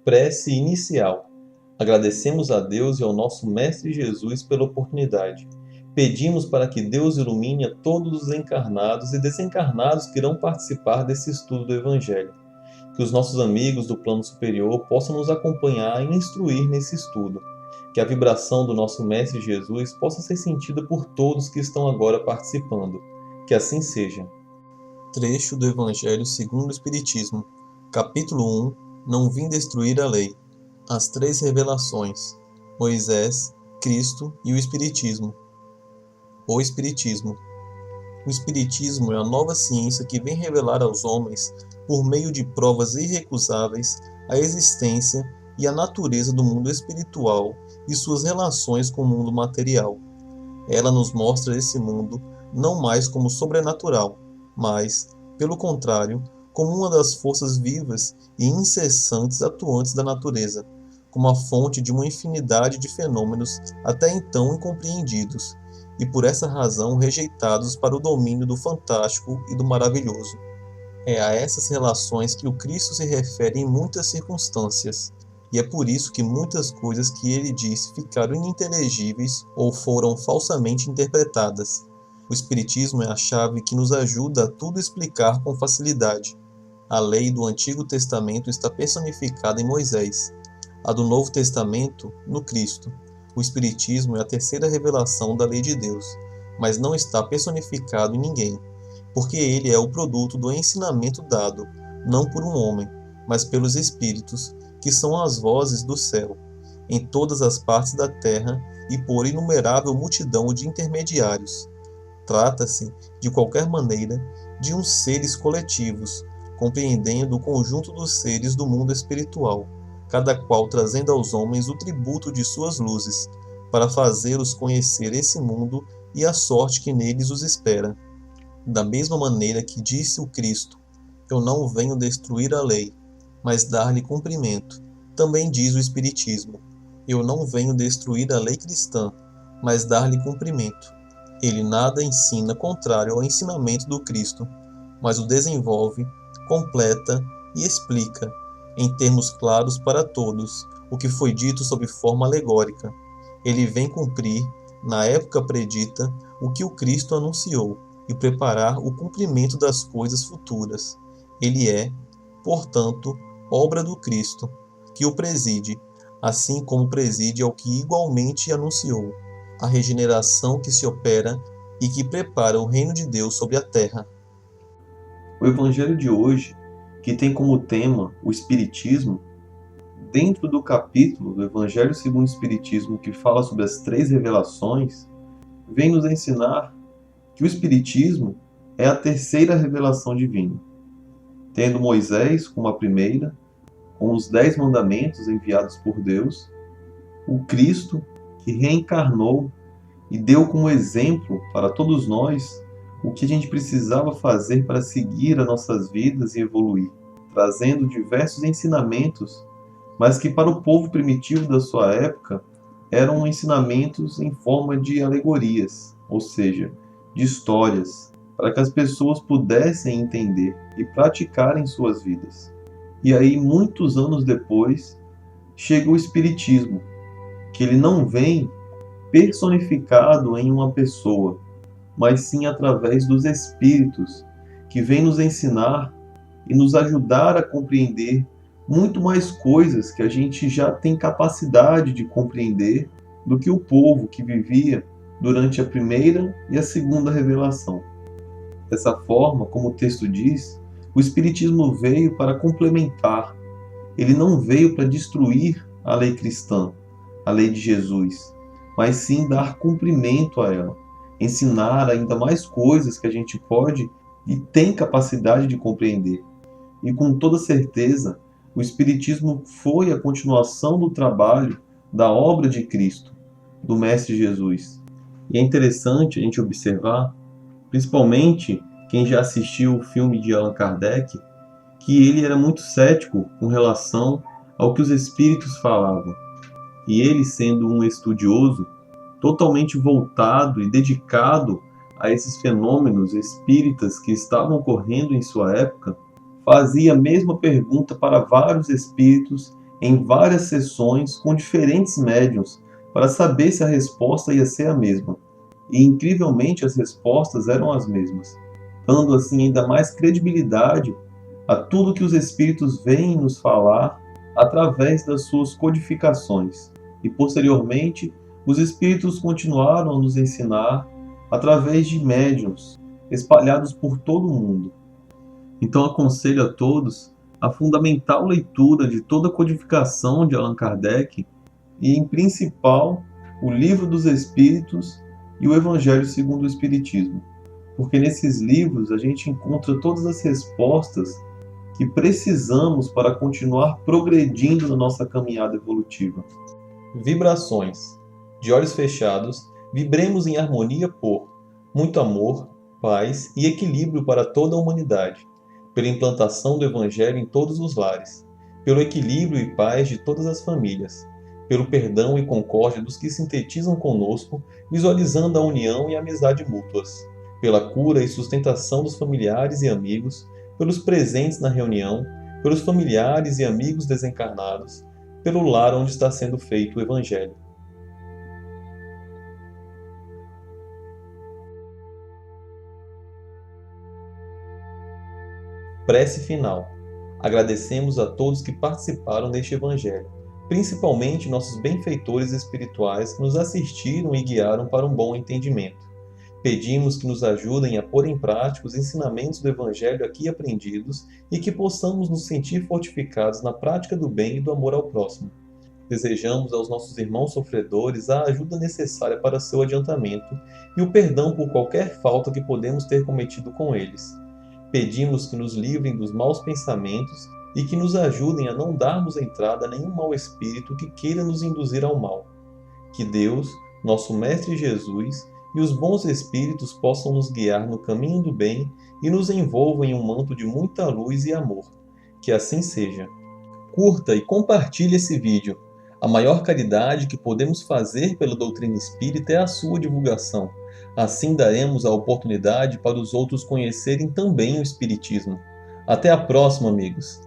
Prece inicial. Agradecemos a Deus e ao nosso Mestre Jesus pela oportunidade. Pedimos para que Deus ilumine a todos os encarnados e desencarnados que irão participar desse estudo do Evangelho. Que os nossos amigos do plano superior possam nos acompanhar e instruir nesse estudo. Que a vibração do nosso Mestre Jesus possa ser sentida por todos que estão agora participando. Que assim seja. Trecho do Evangelho segundo o Espiritismo, capítulo 1. Não vim destruir a lei. As três revelações: Moisés, Cristo e o Espiritismo. O Espiritismo. O Espiritismo é a nova ciência que vem revelar aos homens, por meio de provas irrecusáveis, a existência e a natureza do mundo espiritual e suas relações com o mundo material. Ela nos mostra esse mundo não mais como sobrenatural, mas, pelo contrário, como uma das forças vivas e incessantes atuantes da natureza, como a fonte de uma infinidade de fenômenos até então incompreendidos, e por essa razão rejeitados para o domínio do fantástico e do maravilhoso. É a essas relações que o Cristo se refere em muitas circunstâncias, e é por isso que muitas coisas que ele disse ficaram ininteligíveis ou foram falsamente interpretadas. O Espiritismo é a chave que nos ajuda a tudo explicar com facilidade. A lei do Antigo Testamento está personificada em Moisés, a do Novo Testamento no Cristo. O Espiritismo é a terceira revelação da lei de Deus, mas não está personificado em ninguém, porque ele é o produto do ensinamento dado, não por um homem, mas pelos Espíritos, que são as vozes do céu, em todas as partes da terra e por inumerável multidão de intermediários. Trata-se, de qualquer maneira, de uns seres coletivos, compreendendo o conjunto dos seres do mundo espiritual, cada qual trazendo aos homens o tributo de suas luzes, para fazê-los conhecer esse mundo e a sorte que neles os espera. Da mesma maneira que disse o Cristo: eu não venho destruir a lei, mas dar-lhe cumprimento. Também diz o Espiritismo: eu não venho destruir a lei cristã, mas dar-lhe cumprimento. Ele nada ensina contrário ao ensinamento do Cristo, mas o desenvolve, completa e explica, em termos claros para todos, o que foi dito sob forma alegórica. Ele vem cumprir, na época predita, o que o Cristo anunciou e preparar o cumprimento das coisas futuras. Ele é, portanto, obra do Cristo, que o preside, assim como preside ao que igualmente anunciou, a regeneração que se opera e que prepara o reino de Deus sobre a terra. O Evangelho de hoje, que tem como tema o Espiritismo, dentro do capítulo do Evangelho segundo o Espiritismo, que fala sobre as três revelações, vem nos ensinar que o Espiritismo é a terceira revelação divina, tendo Moisés como a primeira, com os 10 mandamentos enviados por Deus, o Cristo, que reencarnou e deu como exemplo para todos nós o que a gente precisava fazer para seguir as nossas vidas e evoluir, trazendo diversos ensinamentos, mas que para o povo primitivo da sua época eram ensinamentos em forma de alegorias, ou seja, de histórias, para que as pessoas pudessem entender e praticar em suas vidas. E aí, muitos anos depois, chega o Espiritismo, que ele não vem personificado em uma pessoa, mas sim através dos Espíritos, que vem nos ensinar e nos ajudar a compreender muito mais coisas que a gente já tem capacidade de compreender do que o povo que vivia durante a primeira e a segunda revelação. Dessa forma, como o texto diz, o Espiritismo veio para complementar. Ele não veio para destruir a lei cristã, a lei de Jesus, mas sim dar cumprimento a ela, ensinar ainda mais coisas que a gente pode e tem capacidade de compreender. E com toda certeza, o Espiritismo foi a continuação do trabalho da obra de Cristo, do Mestre Jesus. E é interessante a gente observar, principalmente quem já assistiu o filme de Allan Kardec, que ele era muito cético com relação ao que os espíritos falavam. E ele, sendo um estudioso, totalmente voltado e dedicado a esses fenômenos espíritas que estavam ocorrendo em sua época, fazia a mesma pergunta para vários espíritos em várias sessões com diferentes médiuns para saber se a resposta ia ser a mesma. E incrivelmente as respostas eram as mesmas, dando assim ainda mais credibilidade a tudo que os espíritos vêm nos falar através das suas codificações. E posteriormente, os espíritos continuaram a nos ensinar através de médiuns espalhados por todo o mundo. Então aconselho a todos a fundamental leitura de toda a codificação de Allan Kardec e, em principal, o Livro dos Espíritos e o Evangelho segundo o Espiritismo. Porque nesses livros a gente encontra todas as respostas que precisamos para continuar progredindo na nossa caminhada evolutiva. Vibrações. De olhos fechados, vibremos em harmonia por muito amor, paz e equilíbrio para toda a humanidade, pela implantação do Evangelho em todos os lares, pelo equilíbrio e paz de todas as famílias, pelo perdão e concórdia dos que sintetizam conosco, visualizando a união e a amizade mútuas, pela cura e sustentação dos familiares e amigos, pelos presentes na reunião, pelos familiares e amigos desencarnados, pelo lar onde está sendo feito o Evangelho. Prece final. Agradecemos a todos que participaram deste Evangelho, principalmente nossos benfeitores espirituais que nos assistiram e guiaram para um bom entendimento. Pedimos que nos ajudem a pôr em prática os ensinamentos do Evangelho aqui aprendidos e que possamos nos sentir fortificados na prática do bem e do amor ao próximo. Desejamos aos nossos irmãos sofredores a ajuda necessária para seu adiantamento e o perdão por qualquer falta que podemos ter cometido com eles. Pedimos que nos livrem dos maus pensamentos e que nos ajudem a não darmos entrada a nenhum mau espírito que queira nos induzir ao mal. Que Deus, nosso Mestre Jesus, e os bons espíritos possam nos guiar no caminho do bem e nos envolvam em um manto de muita luz e amor. Que assim seja. Curta e compartilhe esse vídeo. A maior caridade que podemos fazer pela doutrina espírita é a sua divulgação. Assim daremos a oportunidade para os outros conhecerem também o Espiritismo. Até a próxima, amigos!